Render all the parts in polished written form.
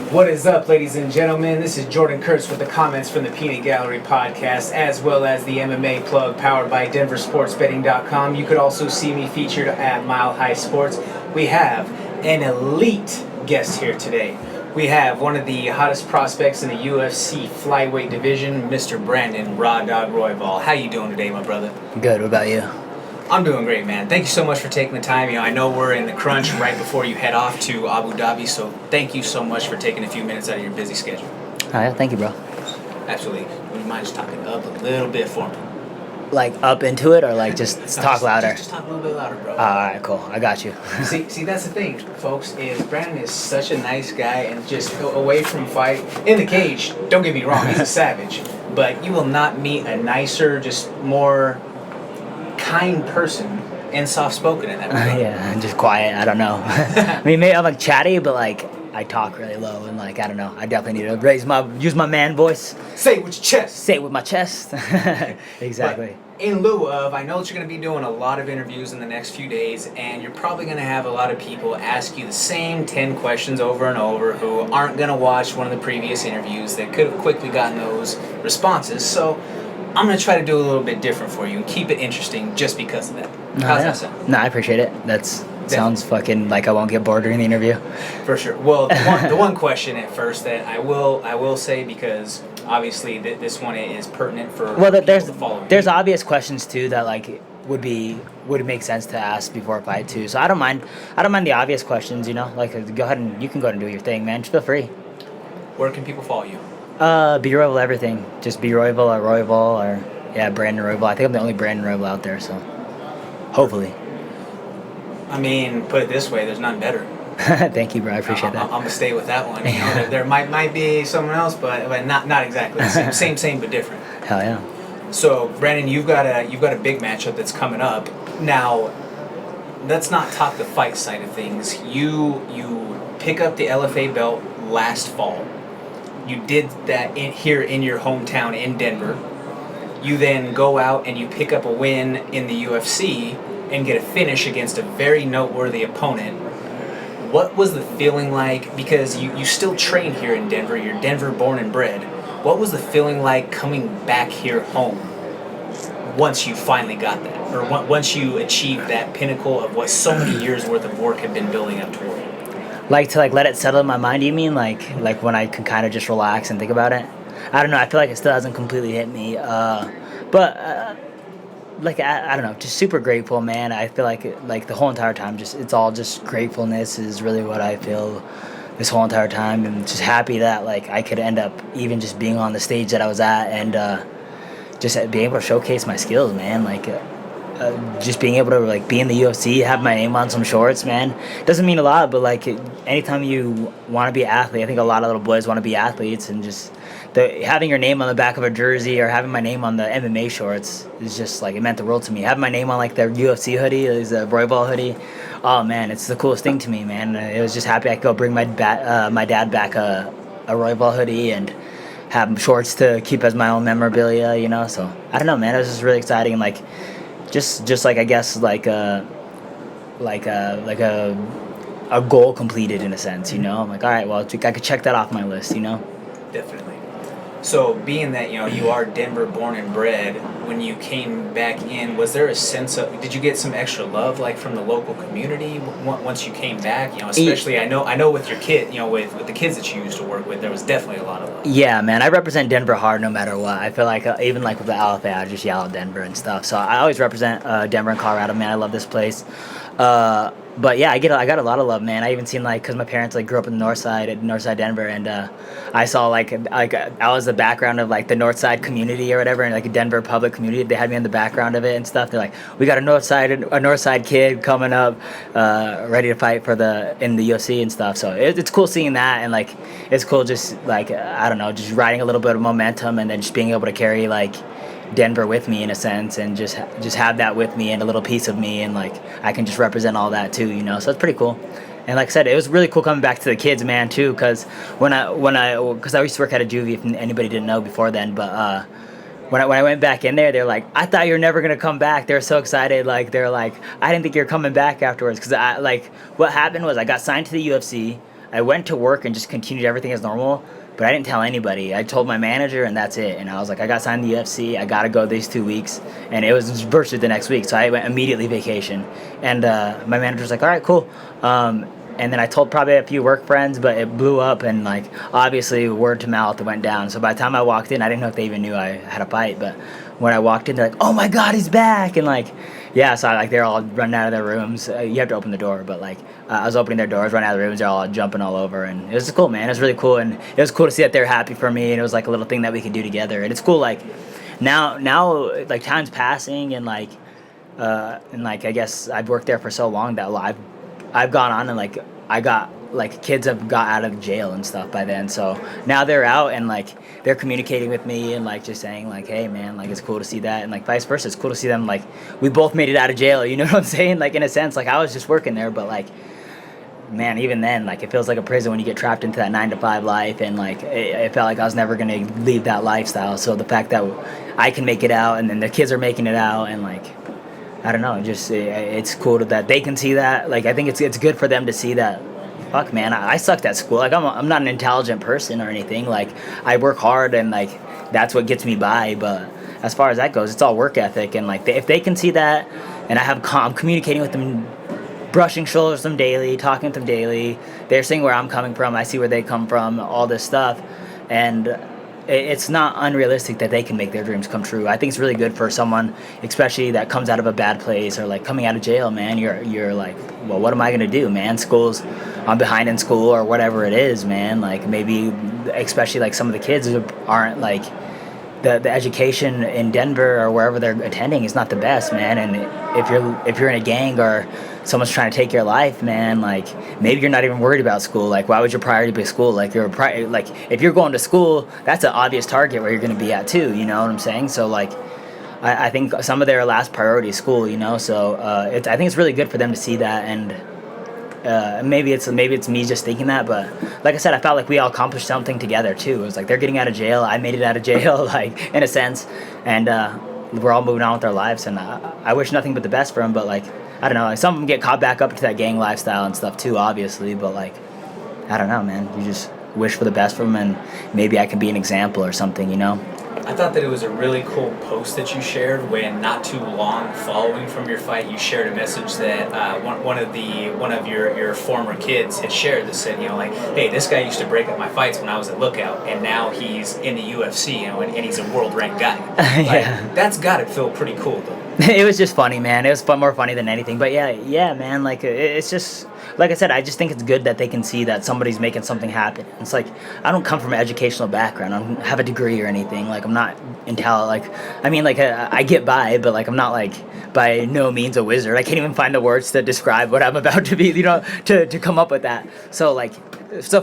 What is up, ladies and gentlemen? This is Jordan Kurtz with the comments from the Peanut Gallery podcast, as well as the MMA plug powered by DenverSportsBetting.com. You could also see me featured at Mile High Sports. We have an elite guest here today. We have one of the hottest prospects in the UFC Flyweight division, Mr. Brandon RawDawg Royval. How you doing today, my brother? Good. What about you? I'm doing great, man. Thank you so much for taking the time. I know we're in the crunch right before you head off to Abu Dhabi, so thank you so much for taking a few minutes out of your busy schedule. All right, thank you, bro. Absolutely. Would you mind just talking up a little bit for me? Like up into it, or like just talk louder? Just talk a little bit louder, bro. All right, cool. I got you. See, that's the thing, folks, is Brandon is such a nice guy, and just away from fight, in the cage, don't get me wrong, he's a savage, but you will not meet a nicer, just more kind person and soft-spoken in that regard. Yeah, just quiet. I don't know. I mean, maybe I'm like chatty, but like I talk really low, and like I don't know. I definitely need to use my man voice. Say it with your chest. Say it with my chest. Exactly. But in lieu of, I know that you're going to be doing a lot of interviews in the next few days, and you're probably going to have a lot of people ask you the same 10 questions over and over who aren't going to watch one of the previous interviews that could have quickly gotten those responses. So I'm going to try to do a little bit different for you and keep it interesting just because of that. How's that sound? No, I appreciate it. Sounds fucking like I won't get bored during the interview. For sure. Well, the one question at first that I will say, because obviously this one is pertinent for there's obvious questions too that like would make sense to ask before a fight too. So I don't mind the obvious questions, like go ahead and you can go ahead and do your thing, man. Just feel free. Where can people follow you? Be Royval everything. Just be Royval or Royval or Brandon Royval. I think I'm the only Brandon Royval out there, so hopefully. I mean, put it this way, there's none better. Thank you, bro. I appreciate that. I'm gonna stay with that one. There might be someone else, but not exactly the same, same but different. Hell yeah. So, Brandon, you've got a big matchup that's coming up. Now, let's not talk the fight side of things. You pick up the LFA belt last fall. You did that here in your hometown in Denver. You then go out and you pick up a win in the UFC and get a finish against a very noteworthy opponent. What was the feeling like? Because you still train here in Denver. You're Denver born and bred. What was the feeling like coming back here home once you finally got that? Or once you achieved that pinnacle of what so many years worth of work had been building up toward? Like to let it settle in my mind, you mean? Like when I can kind of just relax and think about it? I don't know. I feel like it still hasn't completely hit me. But I don't know. Just super grateful, man. I feel like the whole entire time, it's all just gratefulness is really what I feel this whole entire time. And just happy that like I could end up even just being on the stage that I was at and just being able to showcase my skills, man. Just being able to like be in the UFC, have my name on some shorts, man, doesn't mean a lot, but like anytime you want to be an athlete, I think a lot of little boys want to be athletes, and just having your name on the back of a jersey or having my name on the MMA shorts is just like it meant the world to me. Having my name on like the UFC hoodie, is a Royval hoodie, oh man, it's the coolest thing to me, man. It was just happy I could go bring my dad back a Royval hoodie and have shorts to keep as my own memorabilia, So I don't know, man, it was just really exciting and like. Just like I guess like a goal completed in a sense, I'm like, all right, well, I could check that off my list, Definitely. So being that you are Denver born and bred, when you came back in, was there a sense of, did you get some extra love like from the local community once you came back? Especially I know with your kid, with the kids that you used to work with, there was definitely a lot of love. Yeah, man, I represent Denver hard no matter what. I feel like even like with the LFA, I just yell at Denver and stuff. So I always represent Denver and Colorado, man. I love this place. But yeah, I got a lot of love, man. I even seen because my parents grew up in the north side Denver, and I saw like I was the background of like the north side community or whatever, and like a Denver public community. They had me in the background of it and stuff. They're like, we got a north side kid coming up, ready to fight in the UFC and stuff. So it's cool seeing that, and like it's cool just like I don't know, just riding a little bit of momentum, and then just being able to carry like Denver with me in a sense, and just have that with me and a little piece of me, and like I can just represent all that too, So it's pretty cool. And like I said, it was really cool coming back to the kids, man, too, because because I used to work at a juvie, if anybody didn't know before then, but when I went back in there, they're like, I thought you were never gonna come back. They were so excited, like they're like, I didn't think you were coming back afterwards, because what happened was I got signed to the UFC. I went to work and just continued everything as normal, but I didn't tell anybody. I told my manager, and that's it. And I was like, I got signed to the UFC. I gotta go these 2 weeks, and it was virtually the next week. So I went immediately vacation, and my manager was like, all right, cool. And then I told probably a few work friends, but it blew up, and like obviously word to mouth, it went down. So by the time I walked in, I didn't know if they even knew I had a fight. But when I walked in, they're like, "Oh my God, he's back!" And like, yeah, so they're all running out of their rooms. You have to open the door, but like I was opening their doors, running out of the rooms. They're all jumping all over, and it was cool, man. It was really cool, and it was cool to see that they're happy for me, and it was like a little thing that we could do together. And it's cool, like now like time's passing, and like I guess I've worked there for so long that I've gone on, and like I got like kids have got out of jail and stuff by then, so now they're out, and like they're communicating with me and like just saying like, hey man, like it's cool to see that, and like vice versa, it's cool to see them, like we both made it out of jail, you know what I'm saying, like in a sense, like I was just working there, but like man, even then, like it feels like a prison when you get trapped into that 9 to 5 life, and like it felt like I was never gonna leave that lifestyle. So the fact that I can make it out, and then the kids are making it out, and like I don't know, just it's cool that they can see that. Like I think it's good for them to see that. Fuck man, I sucked at school. Like I'm not an intelligent person or anything. Like I work hard, and like that's what gets me by. But as far as that goes, it's all work ethic, and like if they can see that, and I'm communicating with them, brushing shoulders with them daily, talking with them daily. They're seeing where I'm coming from. I see where they come from. All this stuff, and it's not unrealistic that they can make their dreams come true. I think it's really good for someone, especially that comes out of a bad place or like coming out of jail, man. You're like, well, what am I gonna do, man? I'm behind in school or whatever it is, man. Like maybe, especially like some of the kids aren't like the education in Denver or wherever they're attending is not the best, man. And if you're in a gang or someone's trying to take your life, man, like maybe you're not even worried about school. Like why would your priority be school? Like like if you're going to school, that's an obvious target where you're going to be at too, you know what I'm saying? So like I think some of their last priority is school, you know. So I think it's really good for them to see that, and maybe it's me just thinking that, but like I said, I felt like we all accomplished something together too. It was like they're getting out of jail, I made it out of jail, like in a sense, and we're all moving on with our lives, and I wish nothing but the best for them. But like I don't know, like some of them get caught back up into that gang lifestyle and stuff too, obviously. But like I don't know, man. You just wish for the best for them, and maybe I can be an example or something, you know. I thought that it was a really cool post that you shared when not too long following from your fight, you shared a message that one of your former kids had shared that said, you know, like, hey, this guy used to break up my fights when I was at Lookout, and now he's in the UFC, you know, and he's a world ranked guy. Yeah. Like, that's got to feel pretty cool though. It was just funny, man. It was more funny than anything. But yeah, man. Like it's just like I said. I just think it's good that they can see that somebody's making something happen. It's like I don't come from an educational background. I don't have a degree or anything. Like I'm not like I mean, like I get by, but like I'm not like by no means a wizard. I can't even find the words to describe what I'm about to be. You know, to come up with that. So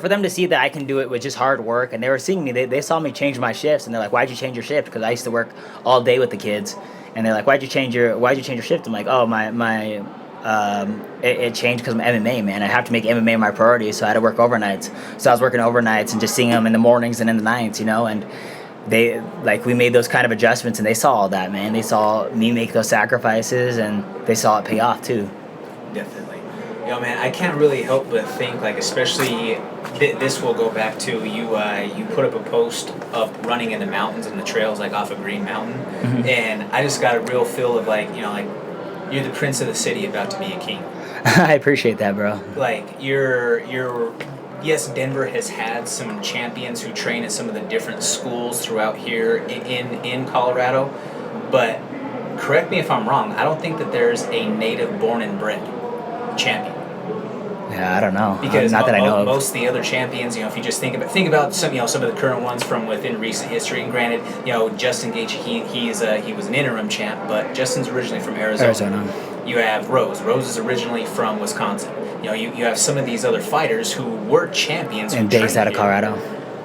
for them to see that I can do it with just hard work, and they were seeing me. They saw me change my shifts, and they're like, "Why'd you change your shift?" Because I used to work all day with the kids. And they're like, why'd you change your shift? I'm like, oh, it changed because I'm MMA, man. I have to make MMA my priority, so I had to work overnights. So I was working overnights and just seeing them in the mornings and in the nights, you know. And we made those kind of adjustments, and they saw all that, man. They saw me make those sacrifices, and they saw it pay off too. Definitely. You know, man, I can't really help but think, like, especially this will go back to you put up a post up running in the mountains and the trails, like off of Green Mountain, Mm-hmm. and I just got a real feel of, like, you know, like, you're the prince of the city about to be a king. I appreciate that, bro. Like, yes, Denver has had some champions who train at some of the different schools throughout here in Colorado, but correct me if I'm wrong, I don't think that there's a native born and bred champion. Yeah, I don't know. Because not that I know of. Most of the other champions, you know, if you just think about some, you know, some of the current ones from within recent history. And granted, you know, Justin Gaethje, he was an interim champ, but Justin's originally from Arizona. You have Rose. Rose is originally from Wisconsin. You know, you have some of these other fighters who were champions and based out of Colorado.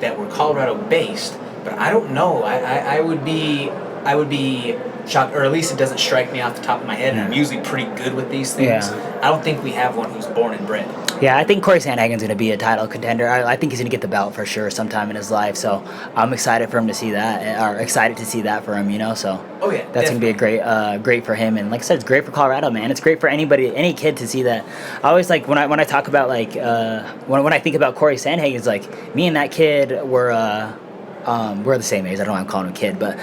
That were Colorado based, but I don't know. I would be shocked, or at least it doesn't strike me off the top of my head. And I'm usually pretty good with these things. Yeah. I don't think we have one who's born and bred. Yeah, I think Corey Sandhagen's going to be a title contender. I think he's going to get the belt for sure sometime in his life. So I'm excited for him to see that, or excited to see that for him. So Oh yeah, that's going to be a great for him. And like I said, it's great for Colorado, man. It's great for anybody, any kid to see that. I always like when I talk about like when I think about Corey Sandhagen, it's like me and that kid we're the same age. I don't know why I'm calling him a kid, but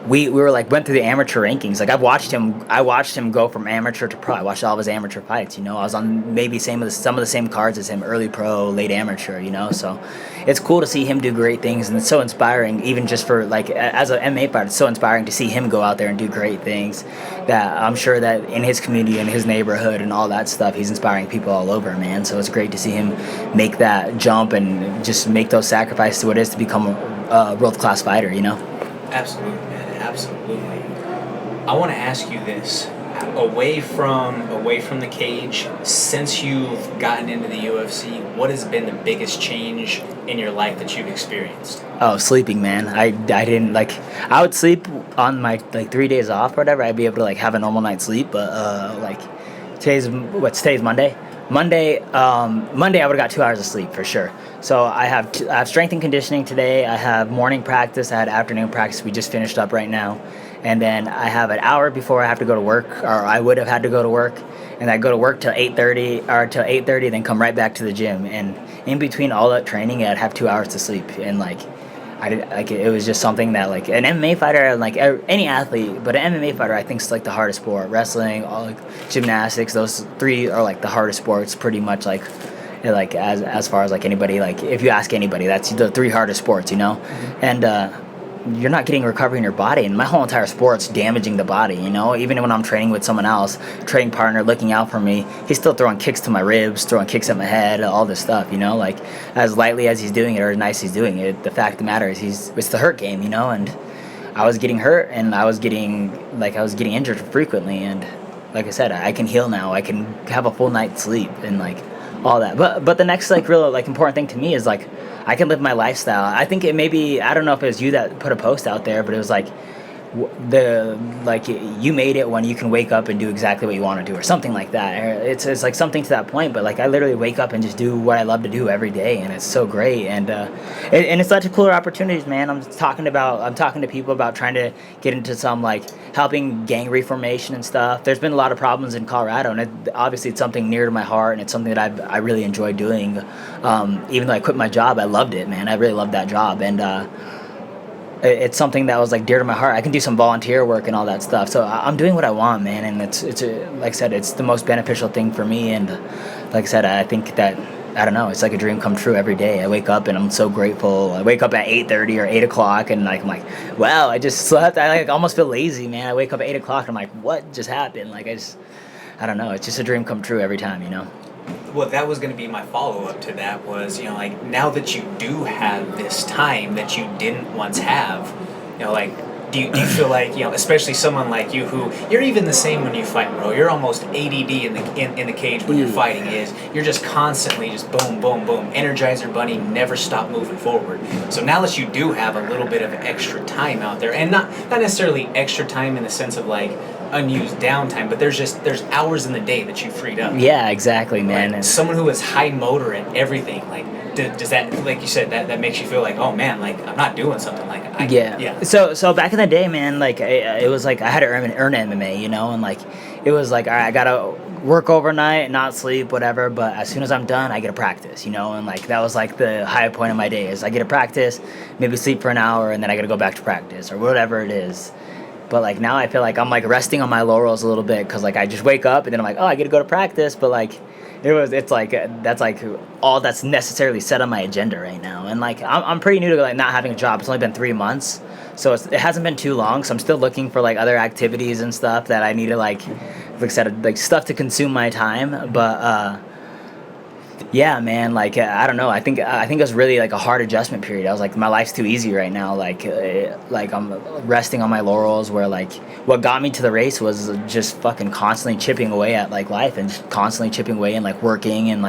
we were like went through the amateur rankings. Like I watched him go from amateur to pro. I watched all of his amateur fights. I was on maybe some of the same cards as him, early pro, late amateur. So it's cool to see him do great things, and it's so inspiring. Even just for like as an MMA fighter, it's so inspiring to see him go out there and do great things. That I'm sure that in his community, in his neighborhood, and all that stuff, he's inspiring people all over, man. So it's great to see him make that jump and just make those sacrifices to what it is to become a world-class fighter. Absolutely, man. Absolutely. I want to ask you this: away from the cage, since you've gotten into the UFC, what has been the biggest change in your life that you've experienced? Oh, sleeping, man. I didn't I would sleep on my 3 days off or whatever. I'd be able to have a normal night's sleep, but today's Monday. Monday I would have got 2 hours of sleep for sure. So I have strength and conditioning today. I have morning practice. I had afternoon practice. We just finished up right now. And then I have an hour before I have to go to work, or I would have had to go to work. And I go to work till 8:30, then come right back to the gym. And in between all that training, I'd have 2 hours to sleep. And it was just something that an MMA fighter, any athlete, but an MMA fighter I think is the hardest sport. Wrestling, all gymnastics, those three are the hardest sports pretty much as far as anybody, if you ask anybody, that's the three hardest sports, and you're not getting recovery in your body, and my whole entire sport's damaging the body, even when I'm training with someone else, training partner looking out for me, he's still throwing kicks to my ribs, throwing kicks at my head, all this stuff, as lightly as he's doing it or as nice he's doing it, the fact of the matter is it's the hurt game, and I was getting hurt, and I was getting injured frequently, and like I said, I can heal now, I can have a full night's sleep, and all that, but the next real important thing to me is I can live my lifestyle. I think it maybe, I don't know if it was you that put a post out there, but it was you made it when you can wake up and do exactly what you want to do or something like that. It's something to that point, but I literally wake up and just do what I love to do every day, and it's so great, and it's such a cooler opportunities, man. I'm talking to people about trying to get into some helping gang reformation and stuff. There's been a lot of problems in Colorado, and obviously it's something near to my heart, and it's something that I really enjoy doing. Even though I quit my job, I loved it, man. I really loved that job, and it's something that was dear to my heart. I can do some volunteer work and all that stuff. So I'm doing what I want, man, and it's like I said, it's the most beneficial thing for me. And like I said, I think that, I don't know, it's like a dream come true every day. I wake up and I'm so grateful. I wake up at 8:30 or 8 o'clock, and I'm like, wow, I just slept. I almost feel lazy, man. I wake up at 8 o'clock and I'm like, what just happened? I don't know. It's just a dream come true every time, Well, that was going to be my follow-up to that was, now that you do have this time that you didn't once have, do you feel like, especially someone like you who, you're even the same when you fight, bro. You're almost ADD in the cage when you're fighting. You're just constantly just boom, boom, boom. Energizer bunny, never stop moving forward. So now that you do have a little bit of extra time out there, and not necessarily extra time in the sense of unused downtime, but there's hours in the day that you freed up. Yeah, exactly, man. And someone who is high motor at everything, does that, like you said, that makes you feel oh man, I'm not doing something yeah. So back in the day, man, it was I had to earn MMA, and it was all right, I gotta work overnight, not sleep, whatever, but as soon as I'm done, I get to practice, and that was the high point of my day is I get to practice, maybe sleep for an hour, and then I gotta go back to practice or whatever it is. But now I feel I'm resting on my laurels a little bit, because I just wake up and then I'm oh, I get to go to practice, but that's all that's necessarily set on my agenda right now. And I'm pretty new to not having a job. It's only been 3 months, so it hasn't been too long. So I'm still looking for other activities and stuff that I need to like I said, stuff to consume my time. But yeah, man, I don't know. I think it was really a hard adjustment period. I was my life's too easy right now. I'm resting on my laurels. Where what got me to the race was just fucking constantly chipping away at life, and just constantly chipping away and working and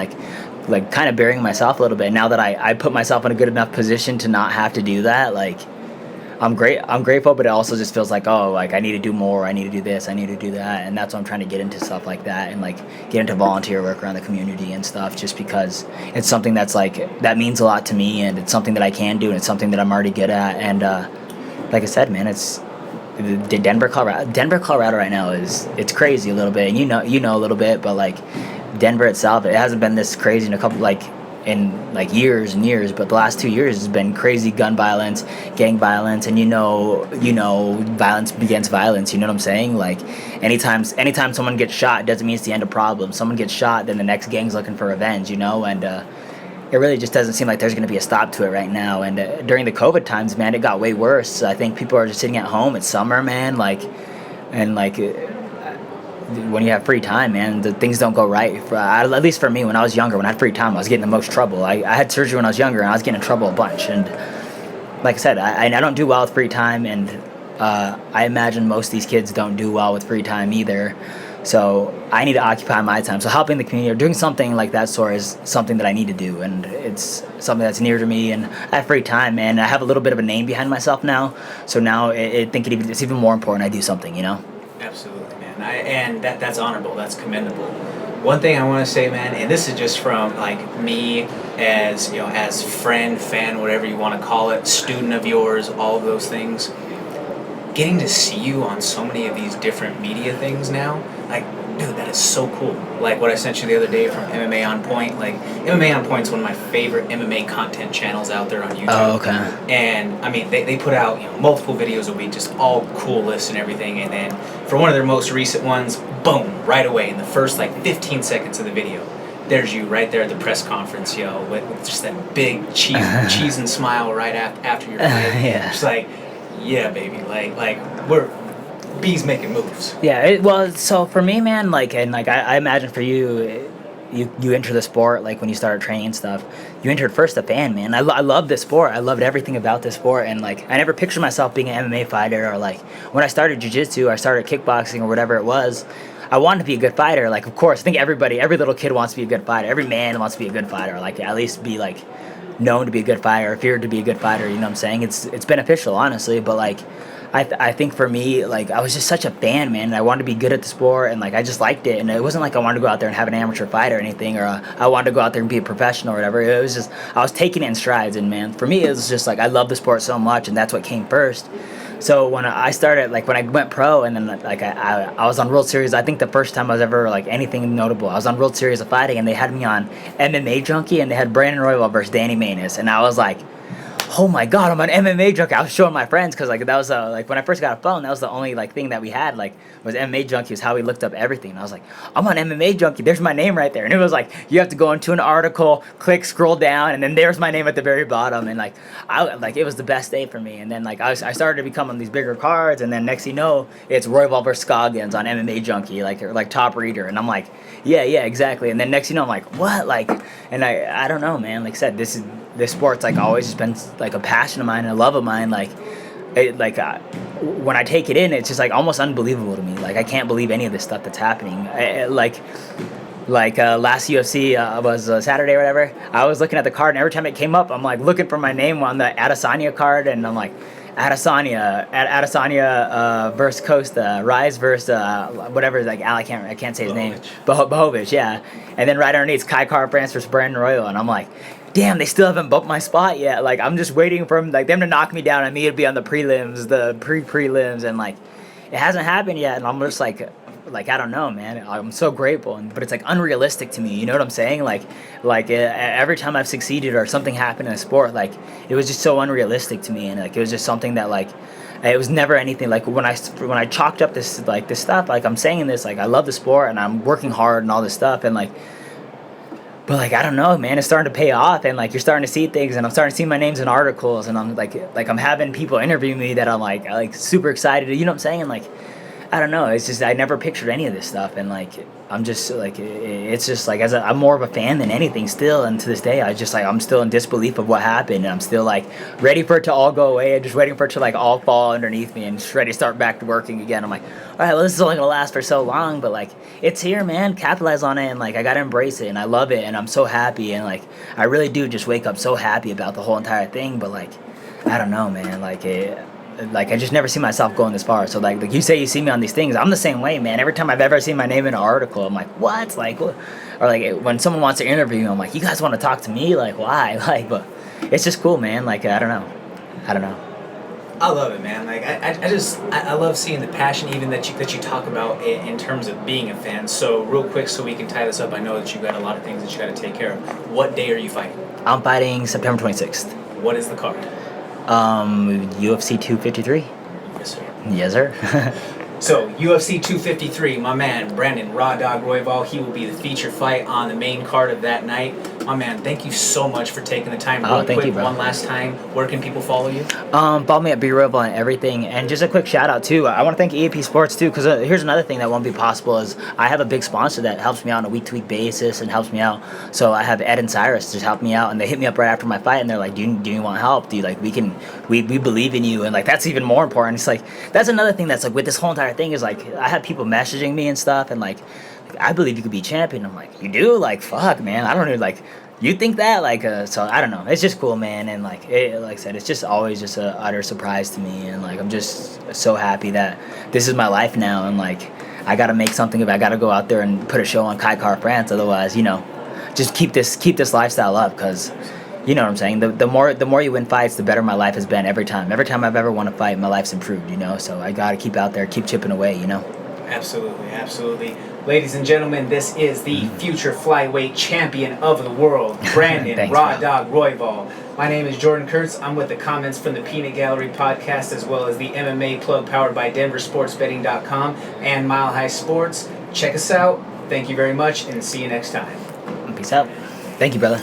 kind of burying myself a little bit. Now that I put myself in a good enough position to not have to do that, I'm grateful, but it also just feels like, oh, like I need to do more. I need to do this. I need to do that, and that's why I'm trying to get into stuff like that and like get into volunteer work around the community and stuff. Just because it's something that's like that means a lot to me, and it's something that I can do, and it's something that I'm already good at. And like I said, man, it's Denver, Colorado. Denver, Colorado right now it's crazy a little bit, and you know a little bit, but like Denver itself, it hasn't been this crazy in a couple in years and years, but the last 2 years has been crazy gun violence, gang violence, and you know violence begets violence. You know what I'm saying? Like anytime someone gets shot, it doesn't mean it's the end of problems. Someone gets shot, then the next gang's looking for revenge. And it really just doesn't seem like there's going to be a stop to it right now. And during the COVID times, man, it got way worse. I think people are just sitting at home. It's summer, man. When you have free time, man, the things don't go right. At least for me, when I was younger, when I had free time, I was getting the most trouble. I had surgery when I was younger, and I was getting in trouble a bunch. And like I said, I don't do well with free time, and I imagine most of these kids don't do well with free time either. So I need to occupy my time. So helping the community or doing something like that sort is something that I need to do, and it's something that's near to me. And I have free time, man. I have a little bit of a name behind myself now, so now it's even more important I do something, you know? Absolutely, man. And that's honorable. That's commendable. One thing I want to say, man, and this is just from like me as friend, fan, whatever you want to call it, student of yours, all of those things. Getting to see you on so many of these different media things now, like, dude, that is so cool. Like what I sent you the other day from MMA On Point. Like, MMA On Point is one of my favorite MMA content channels out there on YouTube. Oh, okay. And I mean, they put out multiple videos a week, just all cool lists and everything. And then for one of their most recent ones, boom, right away in the first like 15 seconds of the video, there's you right there at the press conference, with just that big cheese and smile right after your fight. Yeah. Just like, yeah, baby, like we're bees making moves. Yeah, so for me, man, I imagine for you, you enter the sport like when you started training and stuff. You entered first a fan, man. I love this sport. I loved everything about this sport, and like I never pictured myself being an MMA fighter, or like when I started jiu-jitsu, I started kickboxing or whatever it was. I wanted to be a good fighter. Like, of course, I think every little kid wants to be a good fighter. Every man wants to be a good fighter, like at least be like known to be a good fighter, or feared to be a good fighter. You know what I'm saying? It's beneficial, honestly, but like I think for me, like I was just such a fan, man, and I wanted to be good at the sport, and like I just liked it. And it wasn't like I wanted to go out there and have an amateur fight or anything, or I wanted to go out there and be a professional or whatever. It was just I was taking it in strides, and man, for me it was just like I love the sport so much, and that's what came first. So when I started, like when I went pro, and then like I was on World Series. I think the first time I was ever like anything notable, I was on World Series of Fighting, and they had me on MMA Junkie, and they had Brandon Royval versus Danny Maness, and I was like, oh my god, I'm on MMA Junkie. I was showing my friends, because like that was like when I first got a phone, that was the only like thing that we had, like was MMA Junkie, was how we looked up everything. And I was like, I'm on MMA Junkie, there's my name right there. And it was like you have to go into an article, click, scroll down, and then there's my name at the very bottom. And like it was the best day for me. And then like I started to become on these bigger cards, and then next thing you know, it's Royval versus Scoggins on MMA Junkie, like top reader. And I'm like, yeah, exactly. And then next thing you know, I'm like, what? Like, and I don't know, man. Like I said, this sport's like always just been like a passion of mine and a love of mine. When I take it in, it's just like almost unbelievable to me. Like I can't believe any of this stuff that's happening. Last UFC was Saturday or whatever. I was looking at the card, and every time it came up, I'm like looking for my name on the Adesanya card, and I'm like, Adesanya versus Costa, Rise versus whatever, like I can't say his name, Bohovic, yeah. And then right underneath, Kai Car France versus Brandon Royal, and I'm like, damn, they still haven't bumped my spot yet. Like I'm just waiting for them to knock me down, and me to be on the prelims, the pre-prelims, and like it hasn't happened yet. And I'm just like I don't know, man. I'm so grateful, but it's like unrealistic to me. You know what I'm saying? Like every time I've succeeded or something happened in a sport, like it was just so unrealistic to me, and like it was just something that like it was never anything. Like when I chalked up this stuff, like I'm saying this, like I love the sport and I'm working hard and all this stuff, and like. But like I don't know, man, it's starting to pay off, and like you're starting to see things, and I'm starting to see my names in articles, and I'm like I'm having people interview me that I'm like super excited. You know what I'm saying? And like I don't know, it's just I never pictured any of this stuff, and like I'm just like it's just like I'm more of a fan than anything still, and to this day I'm still in disbelief of what happened, and I'm still like ready for it to all go away, and just waiting for it to like all fall underneath me, and just ready to start back to working again. I'm like, all right, well, this is only gonna last for so long, but like it's here, man. Capitalize on it, and like I gotta embrace it, and I love it, and I'm so happy, and like I really do just wake up so happy about the whole entire thing. But like I don't know, man, like like I just never see myself going this far. So like you say you see me on these things, I'm the same way, man. Every time I've ever seen my name in an article, I'm like, what? Like, what? Or like when someone wants to interview me, I'm like, you guys want to talk to me? Like, why? Like, but it's just cool, man. Like, I don't know. I love it, man. Like I love seeing the passion even that you talk about in terms of being a fan. So real quick, so we can tie this up. I know that you got a lot of things that you got to take care of. What day are you fighting? I'm fighting September 26th. What is the card? UFC 253. Yes, sir. Yes, sir. So, UFC 253, my man, Brandon RawDawg Royval, he will be the feature fight on the main card of that night. My man, thank you so much for taking the time. Real thank quick, you, bro. one last time, where can people follow you? Follow me at Royval and everything. And just a quick shout out too. I want to thank EAP Sports too, because here's another thing that won't be possible is I have a big sponsor that helps me out on a week-to-week basis and helps me out. So I have Ed and Cyrus just help me out, and they hit me up right after my fight, and they're like, "Do you want help? Do you like we believe in you?" And like that's even more important. It's like that's another thing that's like with this whole entire thing is like I have people messaging me and stuff, and like I believe you could be champion. I'm like, you do? Like fuck, man. I don't know, like. You think that? Like, so I don't know. It's just cool, man. And like I said, it's just always just a utter surprise to me. And like, I'm just so happy that this is my life now. And like, I got to make something of it. I got to go out there and put a show on Kai Car France. Otherwise, just keep this lifestyle up. Cause you know what I'm saying? The more you win fights, the better my life has been every time. Every time I've ever won a fight, my life's improved, So I got to keep out there, keep chipping away, Absolutely. Ladies and gentlemen, this is the future flyweight champion of the world, Brandon Thanks, RawDawg Royval. My name is Jordan Kurtz. I'm with the Comments from the Peanut Gallery podcast, as well as the MMA Plug powered by DenverSportsBetting.com and Mile High Sports. Check us out. Thank you very much, and see you next time. Peace out. Thank you, brother.